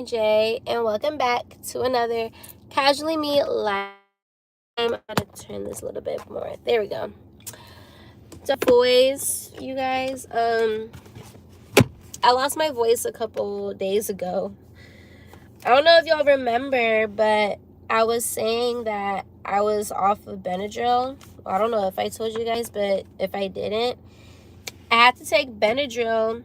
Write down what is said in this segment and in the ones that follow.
Jay, and welcome back to another Casually Me live. I'm going to turn this a little bit more. There we go. So, voice, you guys. I lost my voice a couple days ago. I don't know if y'all remember, but I was saying that I was off of Benadryl. I don't know if I told you guys, but if I didn't, I had to take Benadryl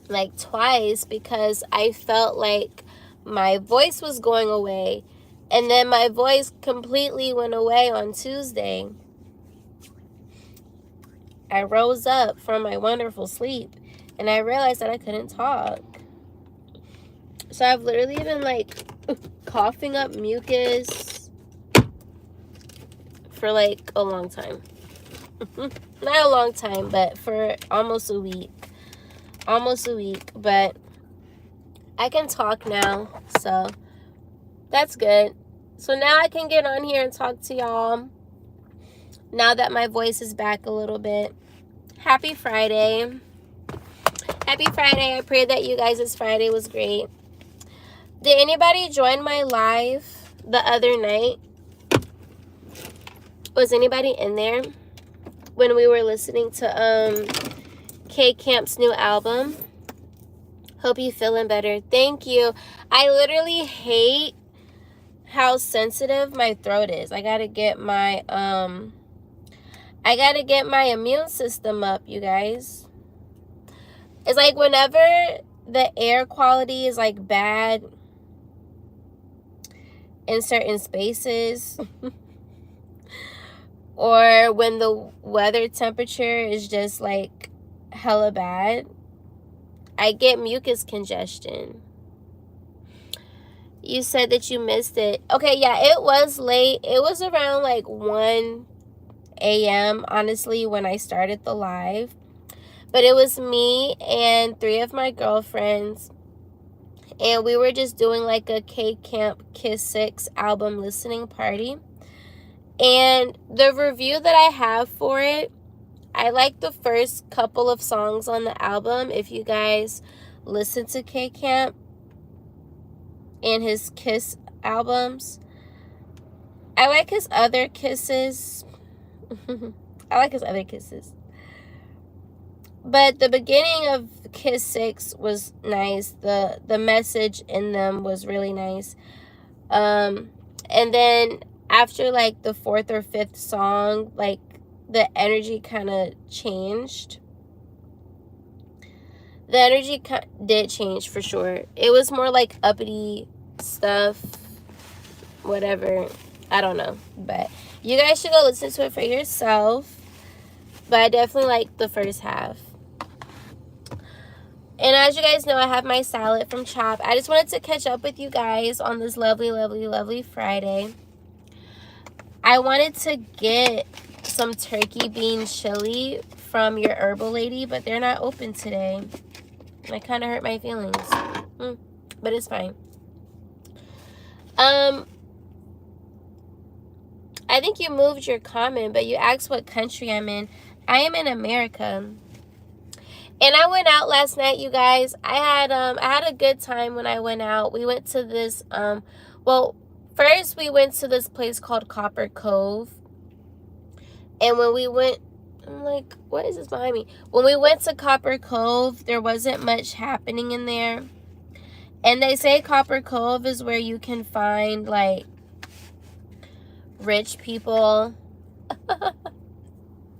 like twice because I felt like my voice was going away, and then my voice completely went away on Tuesday. I rose up from my wonderful sleep and I realized that I couldn't talk. So I've literally been like coughing up mucus for like a long time. Not a long time, but for almost a week. But I can talk now, so that's good. So now I can get on here and talk to y'all now that my voice is back a little bit. Happy Friday. Happy Friday. I pray that you guys' Friday was great. Did anybody join my live the other night? Was anybody in there when we were listening to K Camp's new album? Hope you feeling better. Thank you. I literally hate how sensitive my throat is. I gotta get my immune system up, you guys. It's like whenever the air quality is like bad in certain spaces or when the weather temperature is just like hella bad, I get mucus congestion. You said that you missed it. Okay, yeah, it was late. It was around like 1 a.m. honestly when I started the live. But it was me and 3 of my girlfriends. And we were just doing like a K Camp Kiss 6 album listening party. And the review that I have for it, I like the first couple of songs on the album. If you guys listen to K Camp and his Kiss albums, I like his other kisses. I like his other kisses. But the beginning of Kiss 6 was nice. The message in them was really nice. And then after like the 4th or 5th song, like the energy kind of changed. The energy did change for sure. It was more like uppity stuff, whatever. I don't know. But you guys should go listen to it for yourself. But I definitely like the first half. And as you guys know, I have my salad from Chop. I just wanted to catch up with you guys on this lovely, lovely, lovely Friday. I wanted to get some turkey bean chili from your herbal lady, but they're not open today. That kind of hurt my feelings. But it's fine. I think you moved your comment, but you asked what country I'm in. I am in America. And I went out last night, you guys. I had a good time when I went out. We went to this first we went to this place called Copper Cove. And when we went, I'm like, what is this behind me? When we went to Copper Cove, there wasn't much happening in there. And they say Copper Cove is where you can find like rich people.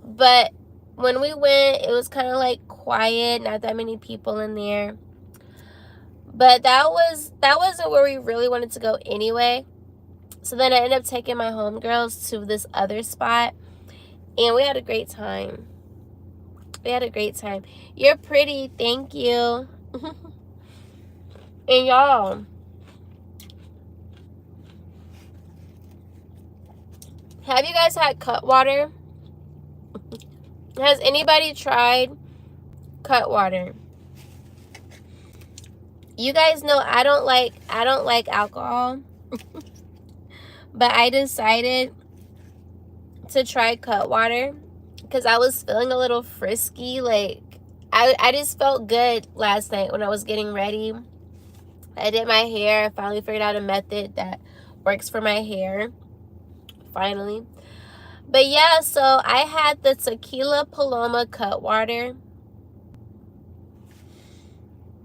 But when we went, it was kind of like quiet, not that many people in there. But that wasn't where we really wanted to go anyway. So then I ended up taking my homegirls to this other spot, and we had a great time. You're pretty, thank you. And y'all, have you guys had Cutwater? Has anybody tried Cutwater? You guys know I don't like alcohol. But I decided to try Cutwater because I was feeling a little frisky. Like I just felt good last night when I was getting ready. I did my hair. I finally figured out a method that works for my hair. Finally. But yeah, so I had the Tequila Paloma cut water.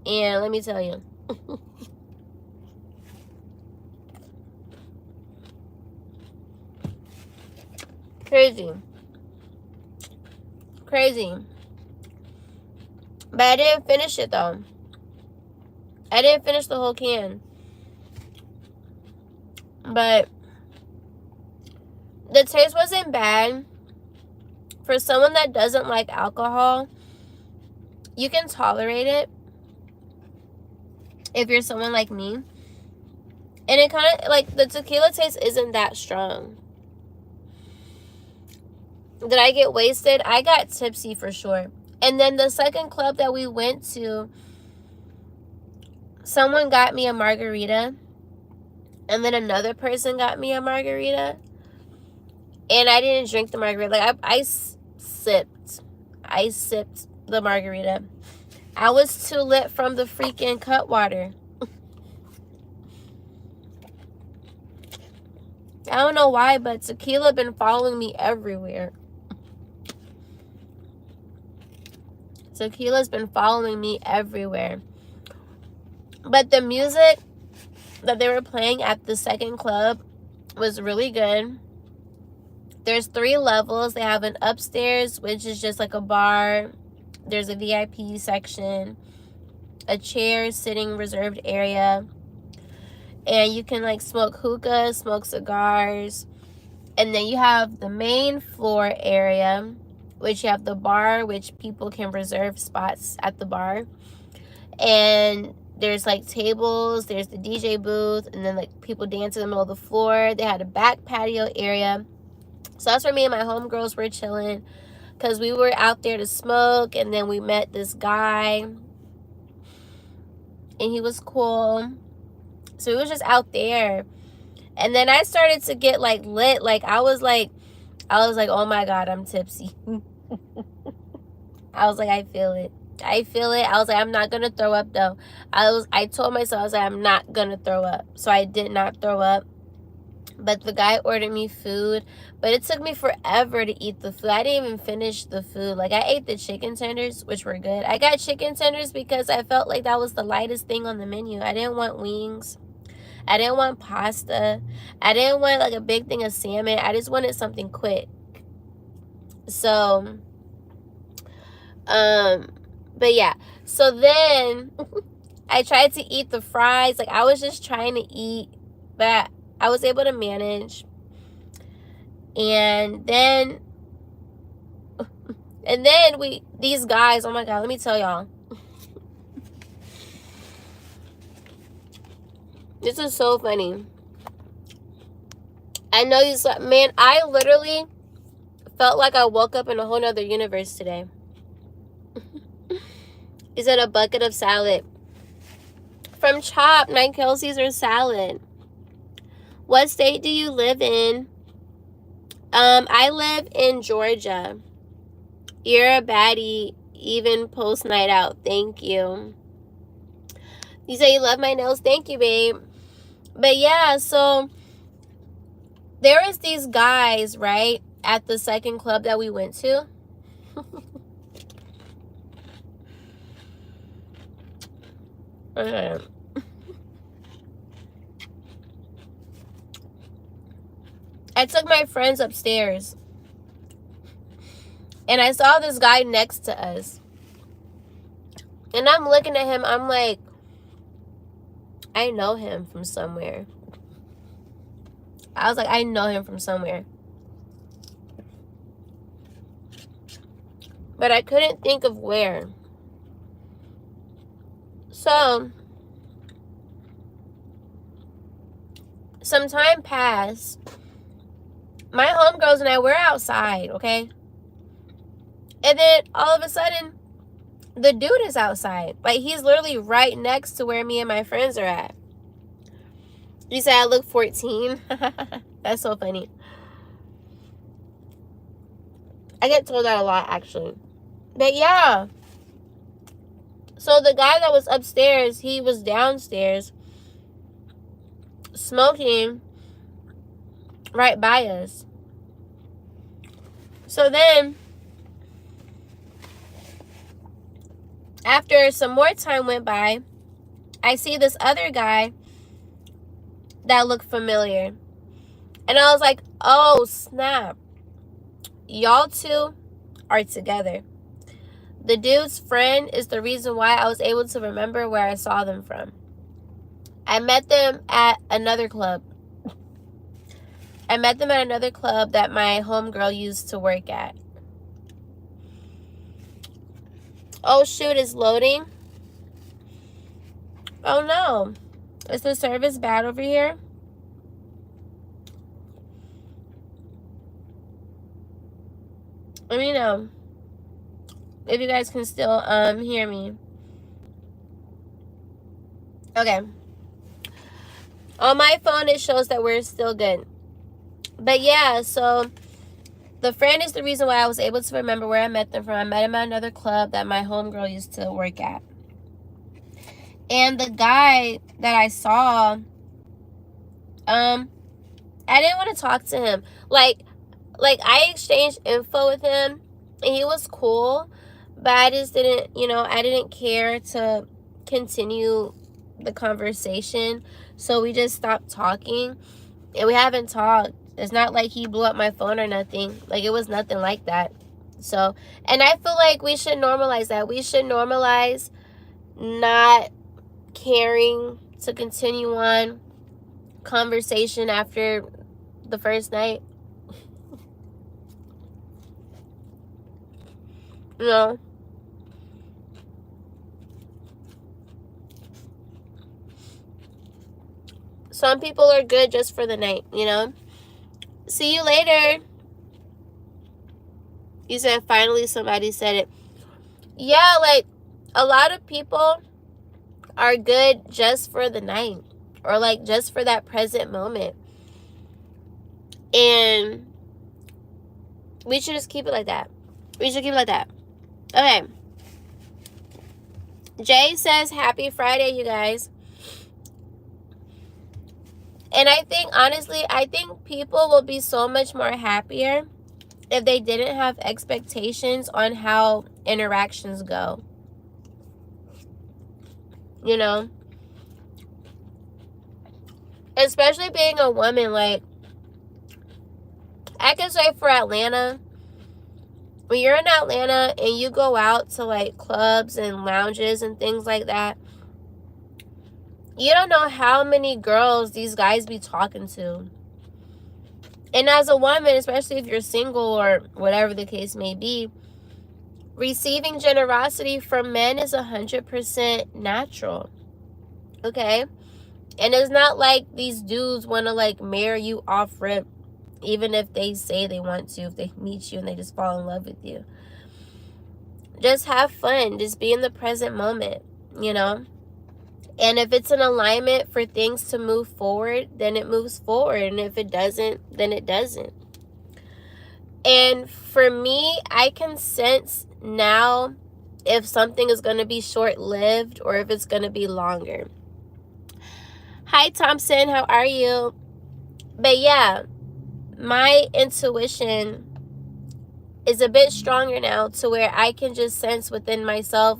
And let me tell you. Crazy. Crazy. But I didn't finish it though. I didn't finish the whole can. But the taste wasn't bad. For someone that doesn't like alcohol, you can tolerate it. If you're someone like me. And it kind of, like, the tequila taste isn't that strong. Did I get wasted? I got tipsy for sure. And then the second club that we went to, someone got me a margarita. And then another person got me a margarita. And I didn't drink the margarita. Like, I sipped the margarita. I was too lit from the freaking cut water. I don't know why, but tequila been following me everywhere. Tequila's been following me everywhere. But the music that they were playing at the second club was really good. There's 3 levels. They have an upstairs, which is just like a bar. There's a VIP section, a chair sitting reserved area. And you can like smoke hookah, smoke cigars. And then you have the main floor area, which you have the bar, which people can reserve spots at the bar. And there's like tables, there's the DJ booth, and then like people dance in the middle of the floor. They had a back patio area. So that's where me and my homegirls were chilling, because we were out there to smoke. And then we met this guy, and he was cool. So we was just out there. And then I started to get like lit. Like I was like, oh my God, I'm tipsy. I was like, I feel it. I was like, I'm not gonna throw up though. I told myself, I was like, I'm not gonna throw up. So I did not throw up. But the guy ordered me food. But it took me forever to eat the food. I didn't even finish the food. Like, I ate the chicken tenders, which were good. I got chicken tenders because I felt like that was the lightest thing on the menu. I didn't want wings. I didn't want pasta. I didn't want, like, a big thing of salmon. I just wanted something quick. So, but yeah. So then, I tried to eat the fries. Like, I was just trying to eat. But I was able to manage. And then these guys, oh my God, let me tell y'all. This is so funny. I know these, man, I literally felt like I woke up in a whole nother universe today. He said a bucket of salad. From Chop, 9 Kelsey's or salad. What state do you live in? I live in Georgia. You're a baddie, even post night out. Thank you. You say you love my nails. Thank you, babe. But yeah, so there was these guys, right, at the second club that we went to. Okay. I took my friends upstairs. And I saw this guy next to us. And I'm looking at him. I'm like, I know him from somewhere. I was like, I know him from somewhere. But I couldn't think of where. So, some time passed. My homegirls and I, we're outside, okay? And then all of a sudden, the dude is outside. Like, he's literally right next to where me and my friends are at. You say I look 14? That's so funny. I get told that a lot, actually. But yeah. So the guy that was upstairs, he was downstairs. smoking right by us. So then, after some more time went by, I see this other guy that looked familiar. And I was like, oh, snap. Y'all two are together. The dude's friend is the reason why I was able to remember where I saw them from. I met them at another club. I met them at another club that my homegirl used to work at. Oh, shoot, it's loading. Oh, no. Is the service bad over here? Let me know if you guys can still hear me. Okay. On my phone, it shows that we're still good. But yeah, so the friend is the reason why I was able to remember where I met them from. I met him at another club that my homegirl used to work at. And the guy that I saw, I didn't want to talk to him. Like I exchanged info with him, and he was cool, but I just didn't, I didn't care to continue the conversation. So we just stopped talking, and we haven't talked. It's not like he blew up my phone or nothing. Like, it was nothing like that. So, and I feel like we should normalize that. We should normalize not caring to continue on conversation after the first night. You know? Some people are good just for the night, See you later. You said finally somebody said it. Yeah, like, a lot of people are good just for the night, or like just for that present moment. And we should just keep it like that. We should keep it like that. Okay. Jay says happy Friday, you guys. And I think, honestly, people will be so much more happier if they didn't have expectations on how interactions go. Especially being a woman, like, I can say for Atlanta, when you're in Atlanta and you go out to, like, clubs and lounges and things like that, you don't know how many girls these guys be talking to. And as a woman, especially if you're single or whatever the case may be, receiving generosity from men is 100% natural. Okay? And it's not like these dudes want to, like, marry you off rip, even if they say they want to, if they meet you and they just fall in love with you. Just have fun. Just be in the present moment, And if it's an alignment for things to move forward, then it moves forward. And if it doesn't, then it doesn't. And for me, I can sense now if something is going to be short-lived or if it's going to be longer. Hi, Thompson. How are you? But yeah, my intuition is a bit stronger now to where I can just sense within myself,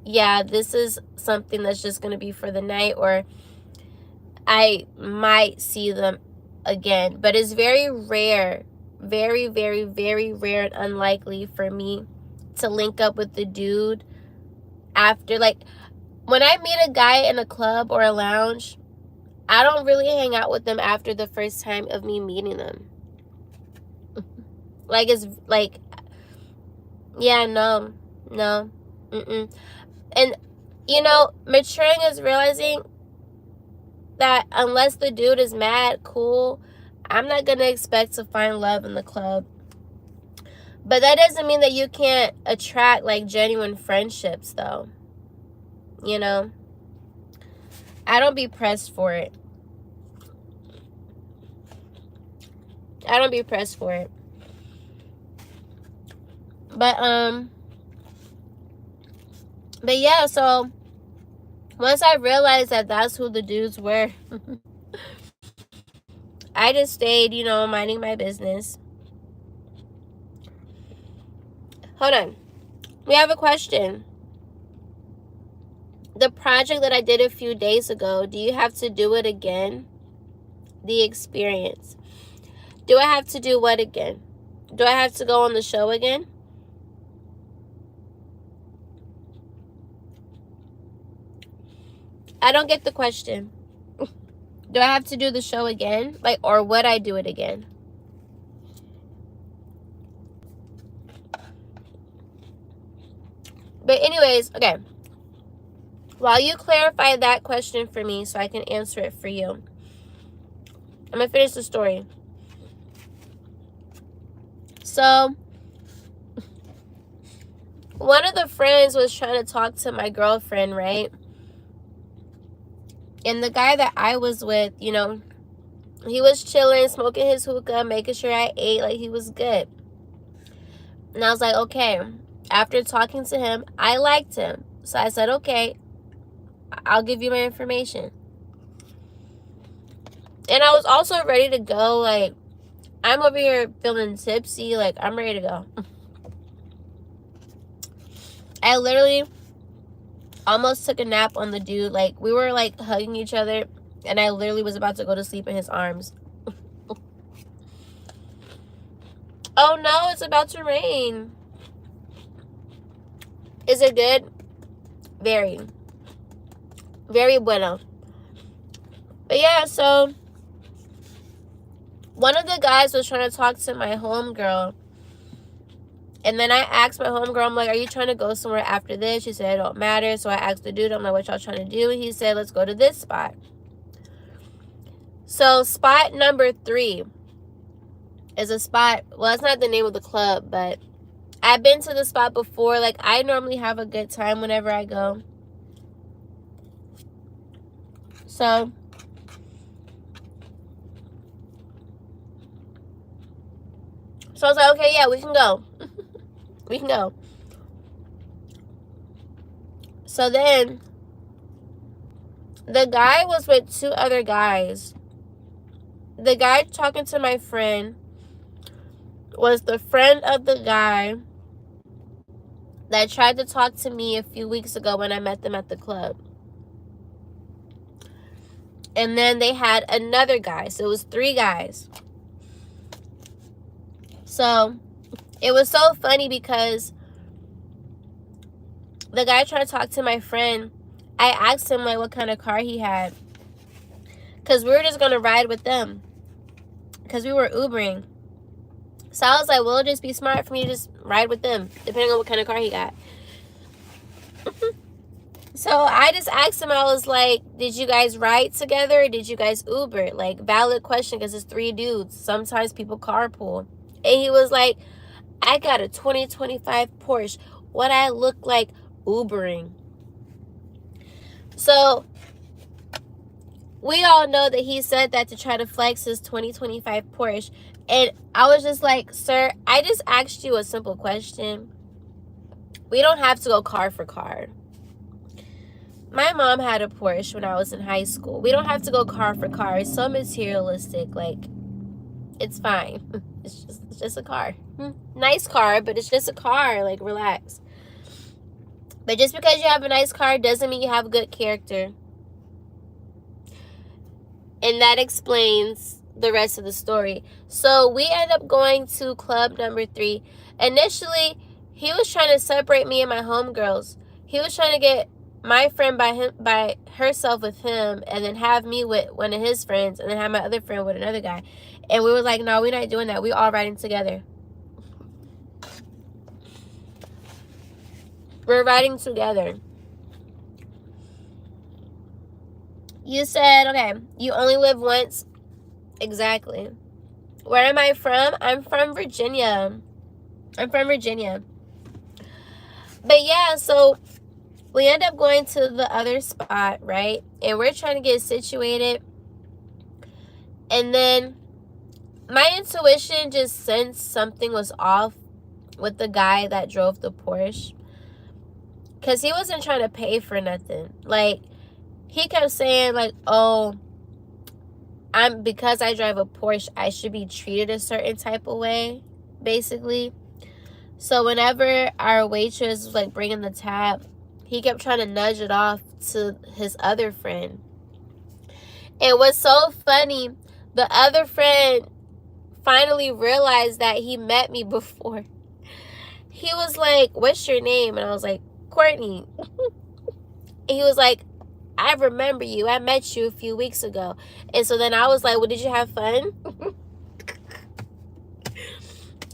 yeah, this is something that's just going to be for the night, or I might see them again. But it's very rare, very, very, very rare and unlikely for me to link up with the dude after, like, when I meet a guy in a club or a lounge, I don't really hang out with them after the first time of me meeting them. Like, it's like, yeah, no. And, maturing is realizing that unless the dude is mad, cool, I'm not going to expect to find love in the club. But that doesn't mean that you can't attract, like, genuine friendships, though. I don't be pressed for it. But yeah, so once I realized that that's who the dudes were, I just stayed, you know, minding my business. Hold on. We have a question. The project that I did a few days ago, do you have to do it again? The experience. Do I have to do what again? Do I have to go on the show again? I don't get the question. Do I have to do the show again? Like, or would I do it again? But anyways, okay. While you clarify that question for me so I can answer it for you, I'm going to finish the story. So, one of the friends was trying to talk to my girlfriend, right? And the guy that I was with, you know, he was chilling, smoking his hookah, making sure I ate, like he was good. And I was like, okay. After talking to him, I liked him. So I said, okay, I'll give you my information. And I was also ready to go. Like, I'm over here feeling tipsy. Like, I'm ready to go. I literally almost took a nap on the dude. Like, we were, like, hugging each other. And I literally was about to go to sleep in his arms. Oh, no, it's about to rain. Is it good? Very. Very bueno. But yeah, so one of the guys was trying to talk to my homegirl. And then I asked my homegirl, I'm like, are you trying to go somewhere after this? She said, it don't matter. So I asked the dude, I'm like, what y'all trying to do? He said, let's go to this spot. So spot number 3 is a spot, well, it's not the name of the club, but I've been to the spot before. Like, I normally have a good time whenever I go. So I was like, okay, yeah, we can go. We can go. So then the guy was with 2 other guys. The guy talking to my friend was the friend of the guy that tried to talk to me a few weeks ago when I met them at the club. And then they had another guy. So it was 3 guys. So it was so funny because the guy tried to talk to my friend. I asked him, like, what kind of car he had. Because we were just going to ride with them. Because we were Ubering. So I was like, well, it'll just be smart for me to just ride with them, depending on what kind of car he got. So I just asked him, I was like, did you guys ride together or did you guys Uber? Like, valid question, because it's 3 dudes. Sometimes people carpool. And he was like, I got a 2025 Porsche. What I look like Ubering. So we all know that he said that to try to flex his 2025 Porsche. And I was just like, sir, I just asked you a simple question. We don't have to go car for car. My mom had a Porsche when I was in high school. We don't have to go car for car. It's so materialistic. Like, it's fine. It's just a car. Nice car, but it's just a car. Like, relax. But just because you have a nice car doesn't mean you have good character. And that explains the rest of the story. So we end up going to club number 3. Initially, he was trying to separate me and my homegirls. He was trying to get my friend by herself with him, and then have me with one of his friends, and then have my other friend with another guy. And we were like, no, we're not doing that. We all riding together. We're riding together. You said, okay, you only live once. Exactly. Where am I from? I'm from Virginia. I'm from Virginia. But yeah, so we end up going to the other spot, right? And we're trying to get situated. And then my intuition just sensed something was off with the guy that drove the Porsche. Because he wasn't trying to pay for nothing. Like, he kept saying, like, oh, because I drive a Porsche, I should be treated a certain type of way, basically. So whenever our waitress was like bringing the tab, he kept trying to nudge it off to his other friend. And what's so funny, the other friend finally realized that he met me before. He was like, "What's your name?" And I was like, "Courtney." And he was like, "I remember you. I met you a few weeks ago." And so then I was like, "Well, did you have fun?"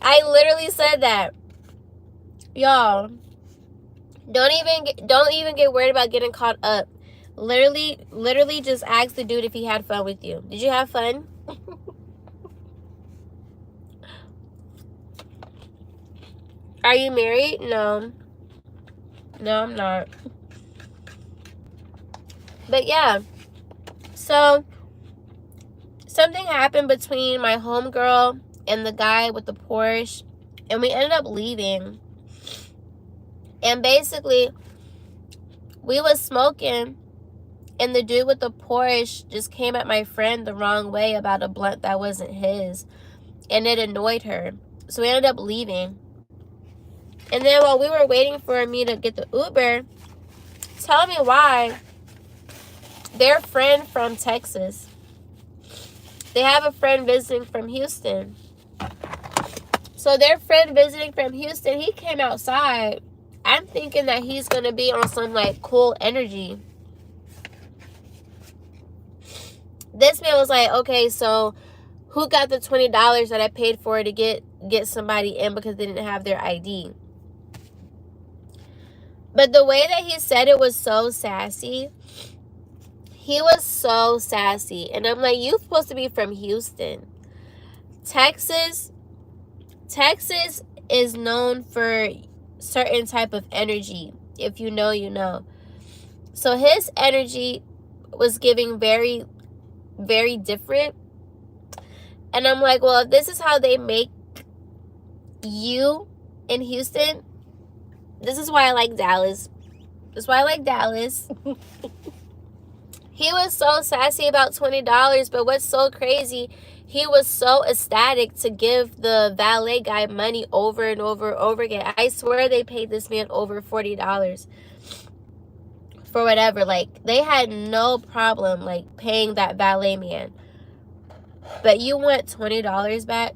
I literally said that. Y'all, don't even get worried about getting caught up. Literally just ask the dude if he had fun with you. Did you have fun? Are you married? No. No, I'm not. But yeah. So something happened between my homegirl and the guy with the Porsche, and we ended up leaving. And basically, we was smoking, and the dude with the Porsche just came at my friend the wrong way about a blunt that wasn't his, and it annoyed her. So we ended up leaving. And then while we were waiting for me to get the Uber, tell me why their friend from Texas, they have a friend visiting from Houston. So their friend visiting from Houston, he came outside. I'm thinking that he's going to be on some like cool energy. This man was like, "Okay, so who got the $20 that I paid for to get somebody in because they didn't have their ID?" But the way that he said it was so sassy. He was so sassy. And I'm like, "You're supposed to be from Houston. Texas is known for certain type of energy. If you know, you know." So his energy was giving very, very different. And I'm like, well, if this is how they make you in Houston, this is why I like Dallas. This is why I like Dallas. He was so sassy about $20, but what's so crazy, he was so ecstatic to give the valet guy money over and over and over again. I swear they paid this man over $40 for whatever. Like, they had no problem, like, paying that valet man. But you want $20 back,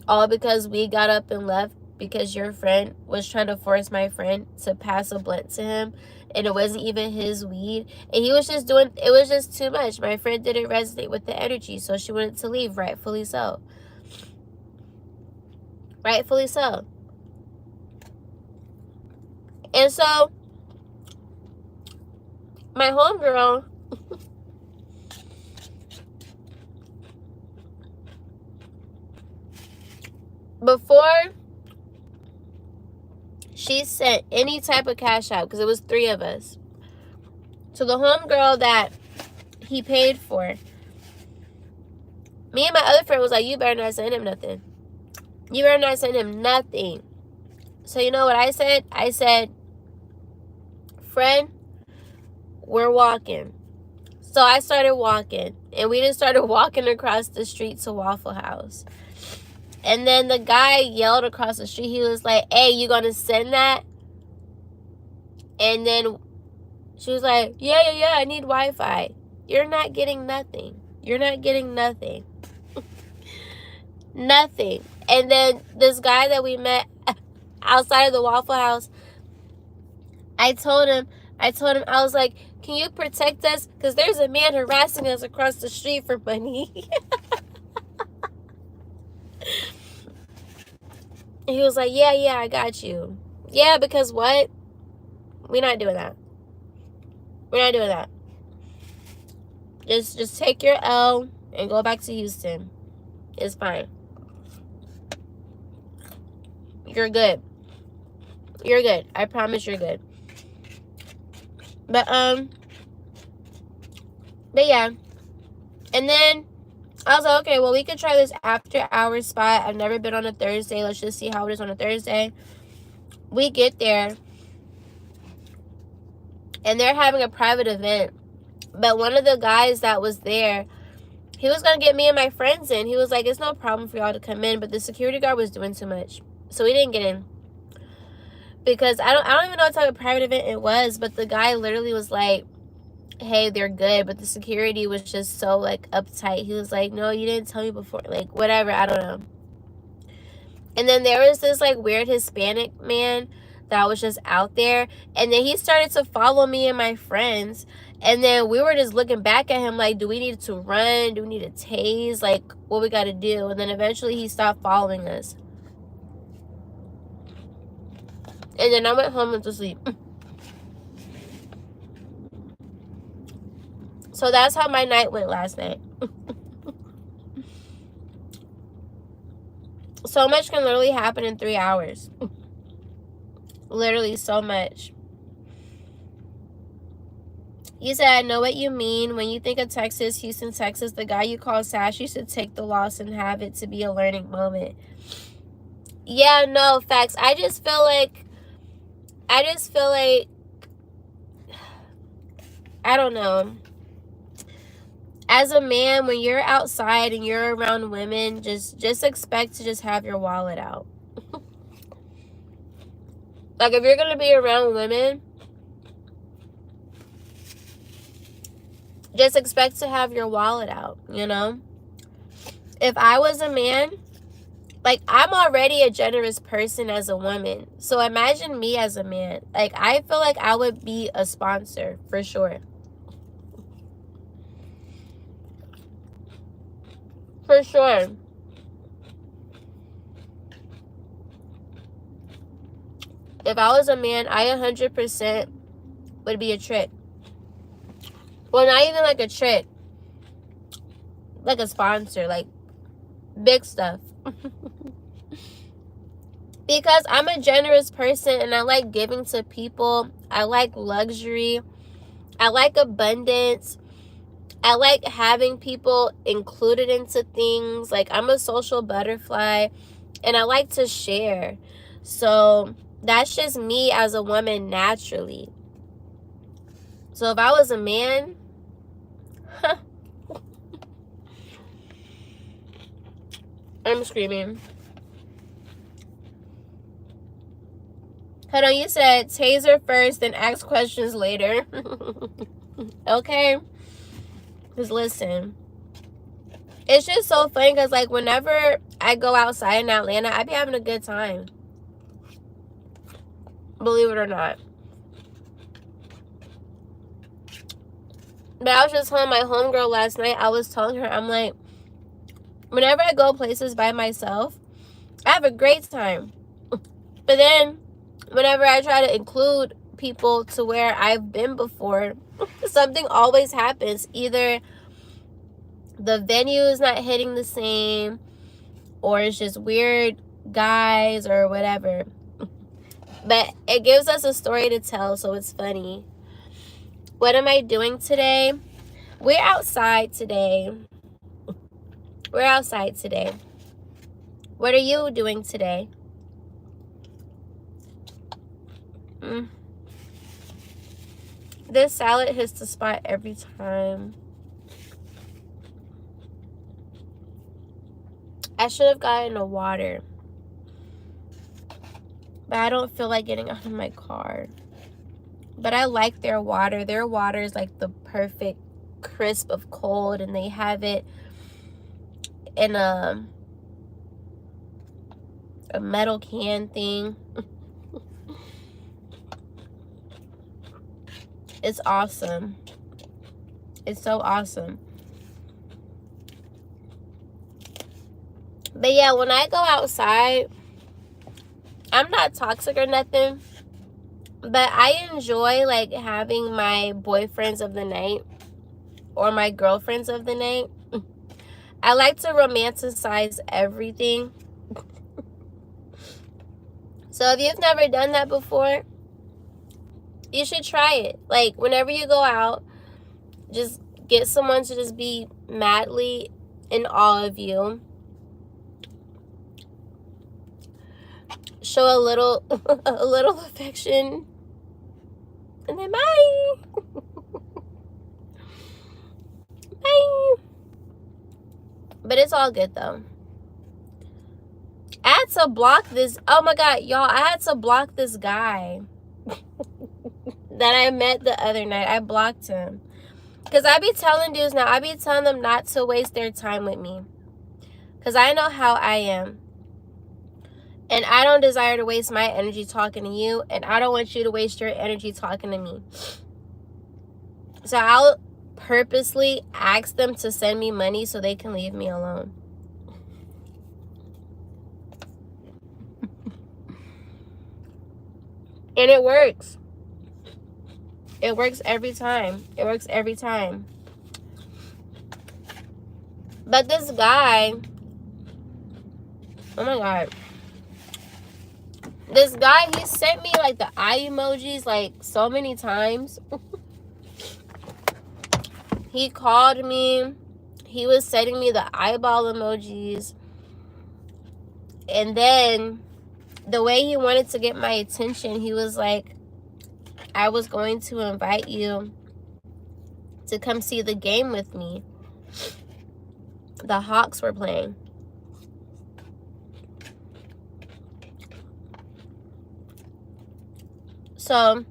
all because we got up and left because your friend was trying to force my friend to pass a blunt to him, and it wasn't even his weed, and he was just doing, it was just too much. My friend didn't resonate with the energy, so she wanted to leave, rightfully so. Rightfully so. And so my homegirl, before she sent any type of cash out, because it was 3 of us, to the homegirl that he paid for, me and my other friend was like, "You better not send him nothing. You better not send him nothing." So you know what I said? I said, "Friend, we're walking." So I started walking, and we just started walking across the street to Waffle House. And then the guy yelled across the street. He was like, "Hey, you gonna send that?" And then she was like, yeah, I need Wi-Fi." You're not getting nothing. You're not getting nothing. Nothing. And then this guy that we met outside of the Waffle House, I told him, I was like, "Can you protect us? Because there's a man harassing us across the street for money." And he was like, yeah, I got you. Yeah, because what? We're not doing that. We're not doing that. Just take your L and go back to Houston. It's fine. You're good. You're good. I promise you're good. But yeah. And then I was like, okay, well, we could try this after hours spot. I've never been on a Thursday. Let's just see how it is on a Thursday. We get there, and they're having a private event. But one of the guys that was there, He was going to get me and my friends in. He was like, it's no problem for y'all to come in, but the security guard was doing too much. So we didn't get in. Because I don't even know what type of private event it was, but the guy literally was like, hey, they're good, but the security was just so, like, uptight. He was like, no, you didn't tell me before. Like, whatever, I don't know. And then there was this, like, weird Hispanic man that was just out there. And then he started to follow me and my friends. And then we were just looking back at him like, do we need to run? Do we need to tase? Like, what we got to do? And then eventually he stopped following us. And then I went home and to sleep. So that's how my night went last night. So much can literally happen in 3 hours. Literally so much. You said, I know what you mean. When you think of Texas, Houston, Texas, the guy you call Sash, you should take the loss and have it to be a learning moment. Yeah, no, facts. I just feel like, I don't know. As a man, when you're outside and you're around women, just expect to just have your wallet out. Like, if you're going to be around women, just expect to have your wallet out, you know? If I was a man, like, I'm already a generous person as a woman. So imagine me as a man. Like, I feel like I would be a sponsor, for sure. For sure. If I was a man, I 100% would be a trick. Well, not even like a trick. Like a sponsor. Like, big stuff. Because I'm a generous person and I like giving to people. I like luxury. I like abundance. I like having people included into things. Like, I'm a social butterfly and I like to share. So that's just me as a woman naturally. So if I was a man, I'm screaming. Hold on, you said taser first, then ask questions later. Okay? Because listen, it's just so funny because, like, whenever I go outside in Atlanta, I be having a good time. Believe it or not. But I was just telling my homegirl last night, I was telling her, I'm like, whenever I go places by myself, I have a great time. But then, whenever I try to include people to where I've been before, something always happens. Either the venue is not hitting the same, or it's just weird guys or whatever. But it gives us a story to tell, so it's funny. What am I doing today? We're outside today. We're outside today. What are you doing today? This salad hits the spot every time. I should have gotten a water. But I don't feel like getting out of my car. But I like their water. Their water is like the perfect crisp of cold. And they have it in a metal can thing. It's awesome. It's so awesome. But yeah, when I go outside, I'm not toxic or nothing, but I enjoy, like, having my boyfriends of the night or my girlfriends of the night. I like to romanticize everything. So if you've never done that before, you should try it. Like, whenever you go out, just get someone to just be madly in awe of you. Show a little affection. And then bye. Bye. But it's all good though. I had to block this. Oh my God, y'all, I had to block this guy that I met the other night. I blocked him. Because I be telling dudes now, I be telling them not to waste their time with me. Because I know how I am. And I don't desire to waste my energy talking to you. And I don't want you to waste your energy talking to me. So I'll purposely ask them to send me money so they can leave me alone. And it works. It works every time. It works every time. But this guy, oh my God. This guy, he sent me like the eye emojis like so many times. He called me. He was sending me the eyeball emojis. And then the way he wanted to get my attention, he was like, I was going to invite you to come see the game with me. The Hawks were playing. So,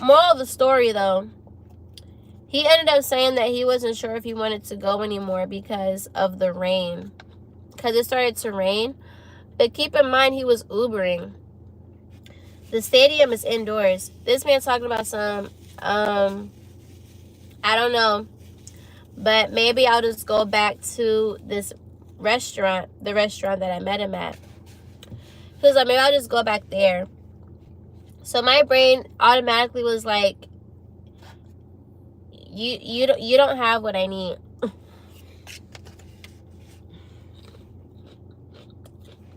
moral of the story though, he ended up saying that he wasn't sure if he wanted to go anymore because of the rain. Because it started to rain. But keep in mind, he was Ubering. The stadium is indoors. This man talking about some, I don't know. But maybe I'll just go back to this restaurant, the restaurant that I met him at. He was like, maybe I'll just go back there. So my brain automatically was like, you don't have what I need.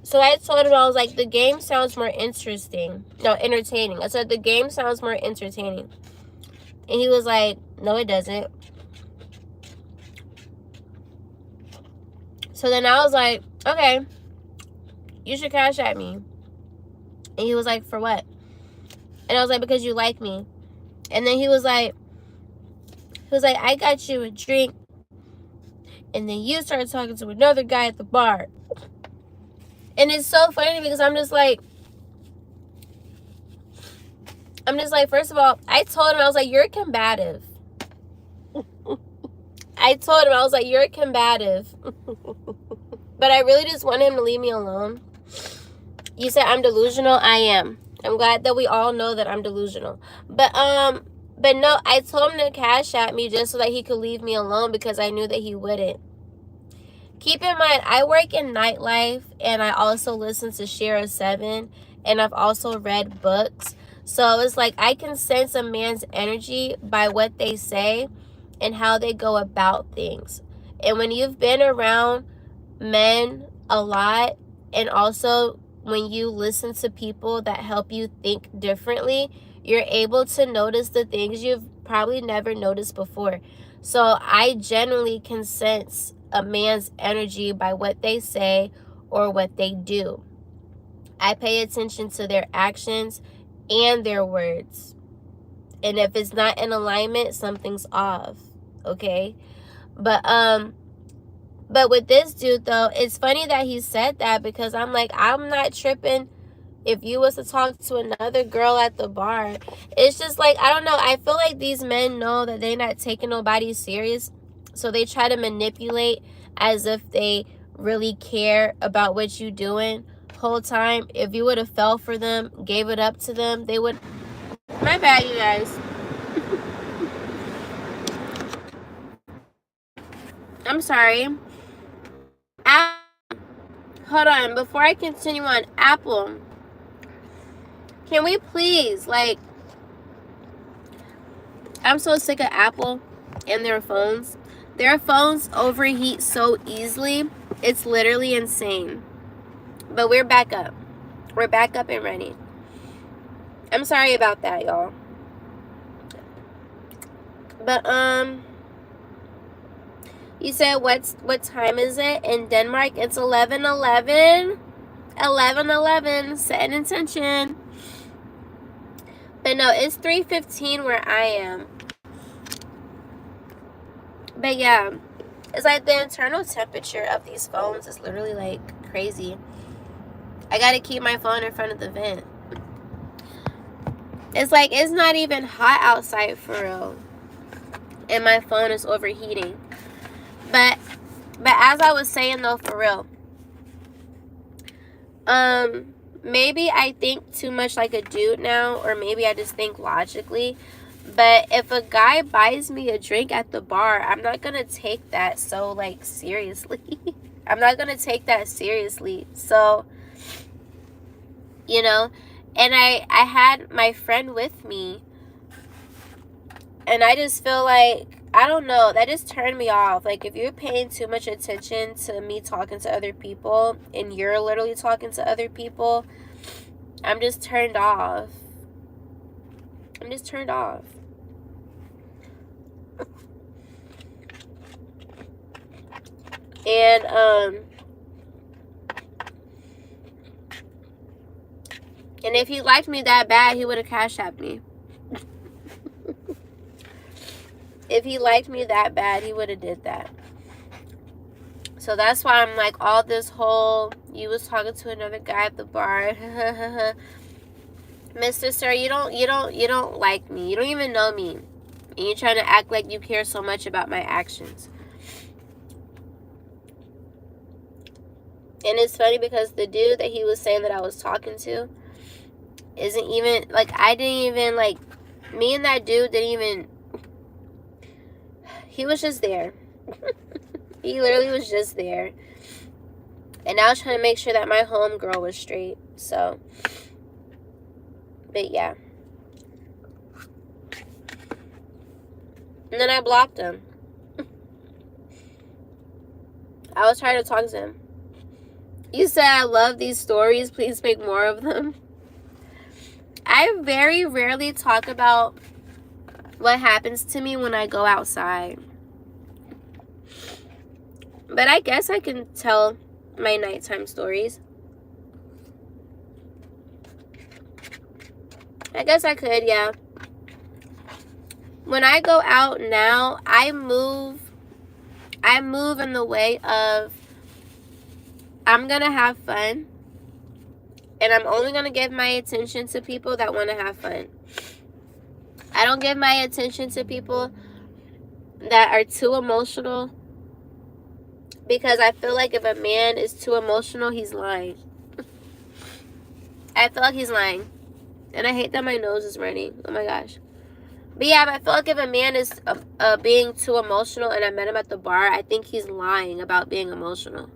So I told him, I was like, the game sounds more interesting. No, entertaining. I said, the game sounds more entertaining. And he was like, no, it doesn't. So then I was like, okay, you should cash at me. And he was like, for what? And I was like, because you like me. And then he was like, I got you a drink. And then you started talking to another guy at the bar. And it's so funny because I'm just like, first of all, I told him, I was like, you're combative. I told him, I was like, you're combative. But I really just want him to leave me alone. You said I'm delusional. I am. I'm glad that we all know that I'm delusional. But no, I told him to cash at me just so that he could leave me alone because I knew that he wouldn't. Keep in mind, I work in nightlife and I also listen to Share 7 and I've also read books. So it's like I can sense a man's energy by what they say and how they go about things. And when you've been around men a lot, and also when you listen to people that help you think differently, you're able to notice the things you've probably never noticed before. So I generally can sense a man's energy by what they say or what they do. I pay attention to their actions and their words. And if it's not in alignment, something's off. Okay? But with this dude though, it's funny that he said that because I'm like, I'm not tripping if you was to talk to another girl at the bar. It's just like, I don't know, I feel like these men know that they're not taking nobody serious, so they try to manipulate as if they really care about what you doing. Whole time, if you would have fell for them, gave it up to them, they would. My bad, you guys. I'm sorry. Hold on, before I continue on, Apple, can we please, like, I'm so sick of Apple and their phones. Their phones overheat so easily. It's literally insane. But we're back up. We're back up and running. I'm sorry about that, y'all. But, you said what time is it? In Denmark, it's 11:11. 11:11. Set an intention. But no, it's 3:15 where I am. But yeah, It's like the internal temperature of these phones is literally like crazy. I gotta keep my phone in front of the vent. It's like it's not even hot outside for real, and my phone is overheating. But as I was saying though, for real, maybe I think too much like a dude now, or maybe I just think logically. But if a guy buys me a drink at the bar, I'm not gonna take that so like seriously. I'm not gonna take that seriously. So, you know, and I had my friend with me, and I just feel like, I don't know, that just turned me off. Like, if you're paying too much attention to me talking to other people, and you're literally talking to other people, I'm just turned off. I'm just turned off. And if he liked me that bad, he would have cash apped me. If he liked me that bad, he would have did that. So that's why I'm like, all this whole, you was talking to another guy at the bar. Mr. Sir, you don't like me. You don't even know me. And you're trying to act like you care so much about my actions. And it's funny because the dude that he was saying that I was talking to isn't even, like, I didn't even, like, me and that dude didn't even, he was just there. He literally was just there. And I was trying to make sure that my homegirl was straight. So, but yeah. And then I blocked him. I was trying to talk to him. You said, I love these stories. Please make more of them. I very rarely talk about what happens to me when I go outside. But I guess I can tell my nighttime stories. I guess I could, yeah. When I go out now, I move in the way of, I'm going to have fun. And I'm only going to give my attention to people that want to have fun. I don't give my attention to people that are too emotional. Because I feel like if a man is too emotional, he's lying. I feel like he's lying. And I hate that my nose is running. Oh my gosh. But yeah, I feel like if a man is being too emotional and I met him at the bar, I think he's lying about being emotional.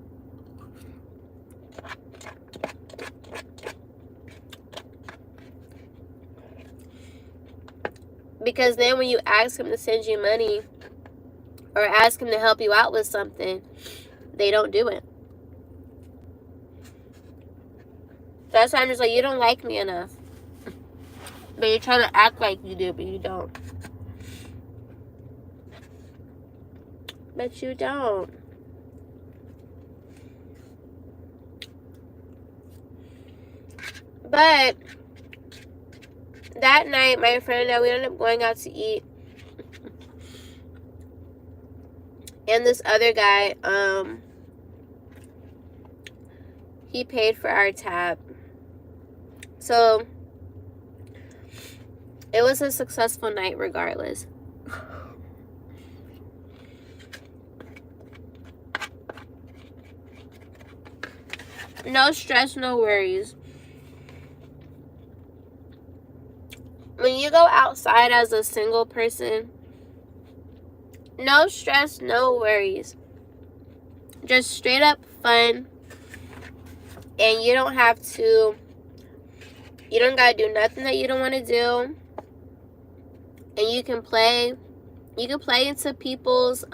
Because then when you ask him to send you money or ask him to help you out with something, they don't do it. That's why I'm just like, you don't like me enough. But you're trying to act like you do, but you don't. But you don't. But that night, my friend and I, we ended up going out to eat. And this other guy, he paid for our tab. So it was a successful night regardless. No stress, no worries. When you go outside as a single person, no stress, no worries. Just straight up fun. And you don't have to, you don't gotta do nothing that you don't want to do. And you can play into people's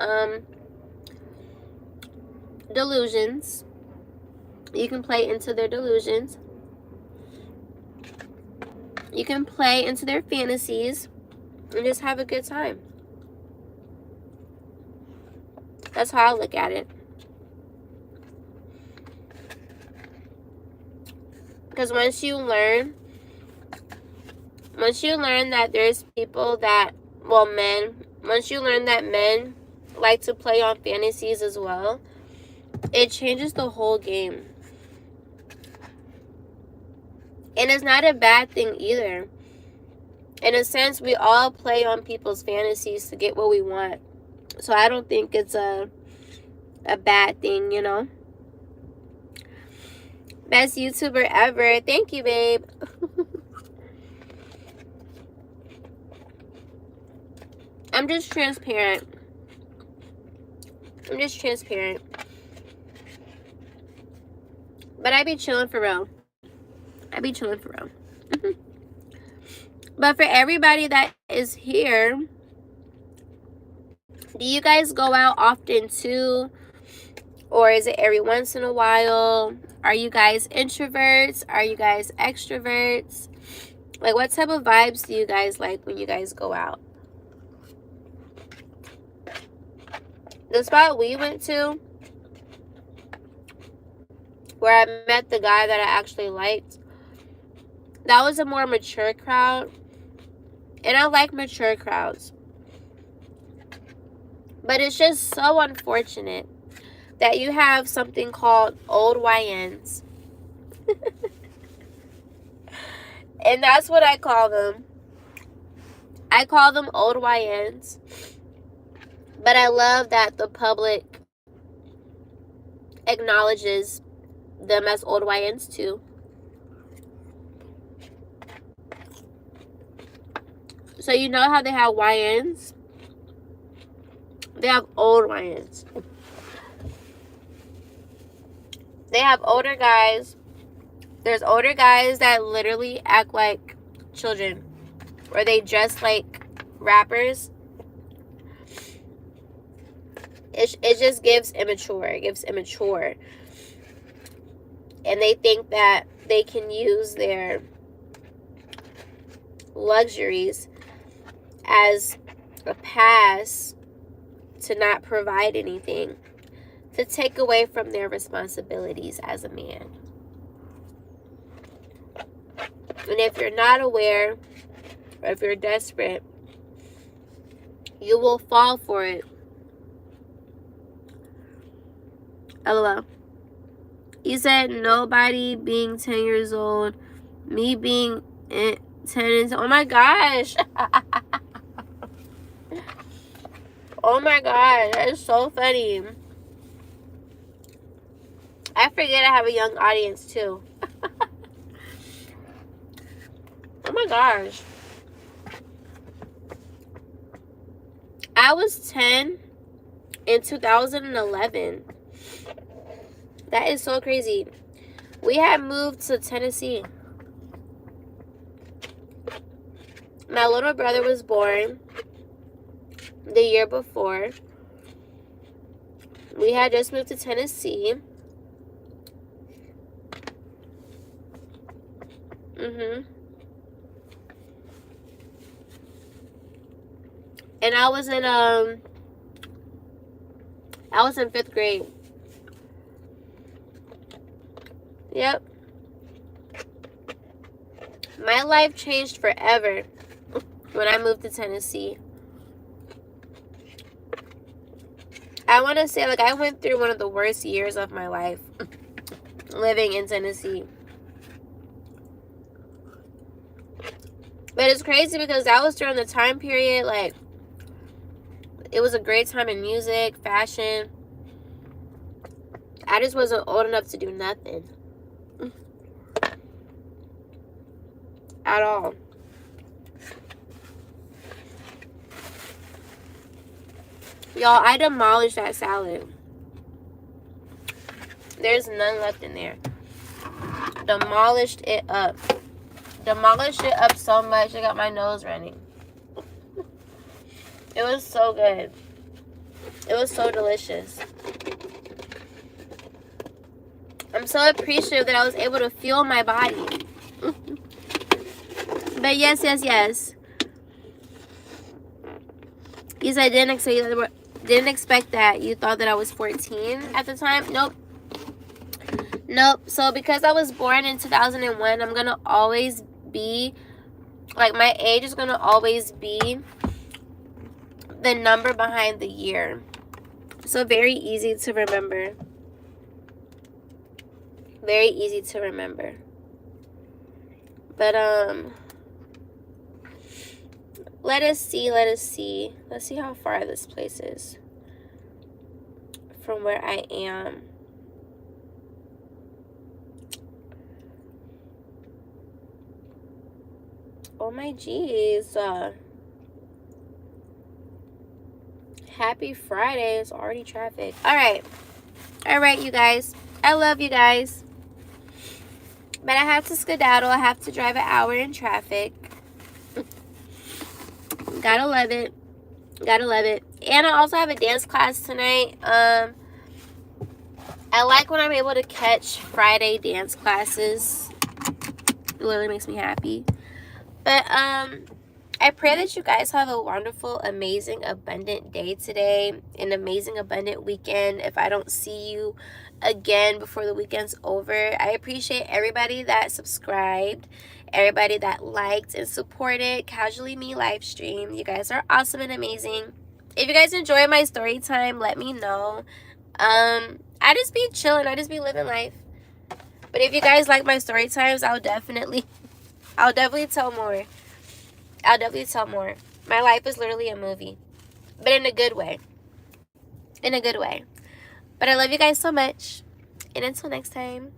delusions. You can play into their delusions. You can play into their fantasies and just have a good time. That's how I look at it. Because once you learn that there's people that, well, men, once you learn that men like to play on fantasies as well, it changes the whole game. And it's not a bad thing either. In a sense, we all play on people's fantasies to get what we want. So I don't think it's a bad thing, you know. Best YouTuber ever. Thank you, babe. I'm just transparent. I'm just transparent. But I be chilling for real. I be chilling for real. But for everybody that is here, do you guys go out often too? Or is it every once in a while? Are you guys introverts? Are you guys extroverts? Like, what type of vibes do you guys like when you guys go out? The spot we went to, where I met the guy that I actually liked, that was a more mature crowd. And I like mature crowds. But it's just so unfortunate that you have something called old YNs. And that's what I call them. I call them old YNs. But I love that the public acknowledges them as old YNs too. So you know how they have YNs? They have old YNs. They have older guys. There's older guys that literally act like children. Or they dress like rappers. It just gives immature. It gives immature. And they think that they can use their luxuries as a pass to not provide anything, to take away from their responsibilities as a man. And if you're not aware, or if you're desperate, you will fall for it. LOL. You said nobody being 10 years old, me being 10 and oh my gosh. Oh my god, that is so funny. I forget I have a young audience too. Oh my gosh. I was 10 in 2011. That is so crazy. We had moved to Tennessee. My little brother was born the year before. We had just moved to Tennessee. And I was in 5th grade. Yep. My life changed forever when I moved to Tennessee. I want to say, like, I went through one of the worst years of my life living in Tennessee. But it's crazy because that was during the time period, like, it was a great time in music, fashion. I just wasn't old enough to do nothing. At all. Y'all, I demolished that salad. There's none left in there. Demolished it up. Demolished it up so much, I got my nose running. It was so good. It was so delicious. I'm so appreciative that I was able to fuel my body. But yes. You said didn't expect that. You thought that I was 14 at the time? Nope. So because I was born in 2001, I'm gonna always be, like, my age is gonna always be the number behind the year. So very easy to remember. Very easy to remember. But let us see. Let's see how far this place is from where I am. Oh my geez. Happy Friday. It's already traffic. Alright, you guys. I love you guys. But I have to skedaddle. I have to drive an hour in traffic. Gotta love it. Gotta love it. And I also have a dance class tonight. I like when I'm able to catch Friday dance classes. It literally makes me happy. But I pray that you guys have a wonderful, amazing, abundant day today. An amazing, abundant weekend. If I don't see you again before the weekend's over, I appreciate everybody that subscribed, everybody that liked and supported Casually Me live stream. You guys are awesome and amazing. If you guys enjoy my story time, let me know. I just be chilling. I just be living life. But if you guys like my story times, I'll definitely tell more. I'll definitely tell more. My life is literally a movie. But in a good way. In a good way. But I love you guys so much. And until next time.